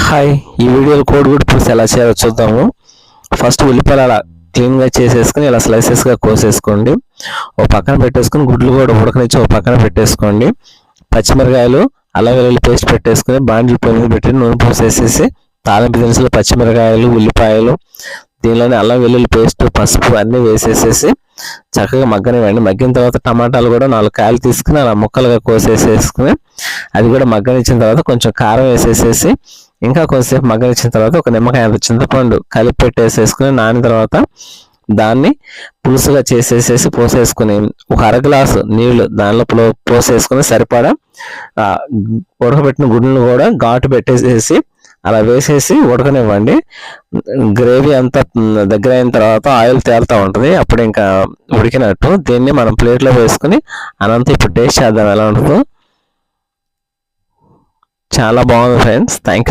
Hi, ఈ వీడియోలో కోడిగుడ్డు పులుసు ఎలా చేయాలో చూద్దాము. ఫస్ట్ ఉల్లిపాయలు అలా క్లీన్గా చేసేసుకుని ఇలా స్లైసెస్గా కోసేసుకోండి. ఓ పక్కన పెట్టేసుకుని గుడ్లు కూడా ఉడకనిచ్చి ఓ పక్కన పెట్టేసుకోండి. పచ్చిమిరకాయలు అల్లం వెల్లుల్లి పేస్ట్ పెట్టేసుకుని బాండిల్ పొయ్యి మీద పెట్టి నూనె పోసేసేసి తాలింపు దినుసులు పచ్చిమిరకాయలు ఉల్లిపాయలు దీనిలోనే అల్లం వెల్లుల్లి పేస్ట్ పసుపు అన్నీ వేసేసేసి చక్కగా మగ్గనివ్వండి. మగ్గిన తర్వాత టమాటాలు కూడా 4 కాయలు తీసుకుని అలా ముక్కలుగా కోసేసేసుకుని అది కూడా మగ్గనిచ్చిన తర్వాత కొంచెం కారం వేసేసేసి ఇంకా కొంచెంసేపు మగ్గనిచ్చిన తర్వాత ఒక నిమ్మకాయ అంత చింతపండు కలిపి పెట్టేసేసుకుని నానిన తర్వాత దాన్ని పులుసుగా చేసేసేసి పోసేసుకుని ఒక 1/2 గ్లాసు నీళ్లు దానిలో పోసేసుకుని సరిపడా ఉడకబెట్టిన గుడ్లను కూడా ఘాటు పెట్టేసేసి అలా వేసేసి ఉడకనివ్వండి. గ్రేవీ అంతా దగ్గర అయిన తర్వాత ఆయిల్ తేలుతూ ఉంటుంది, అప్పుడు ఇంకా ఉడికినట్టు. దీన్ని మనం ప్లేట్లో వేసుకుని అనంత ఇప్పుడు టేస్ట్ చేద్దాం ఎలా ఉంటుందో. చాలా బాగుంది ఫ్రెండ్స్. Thank you.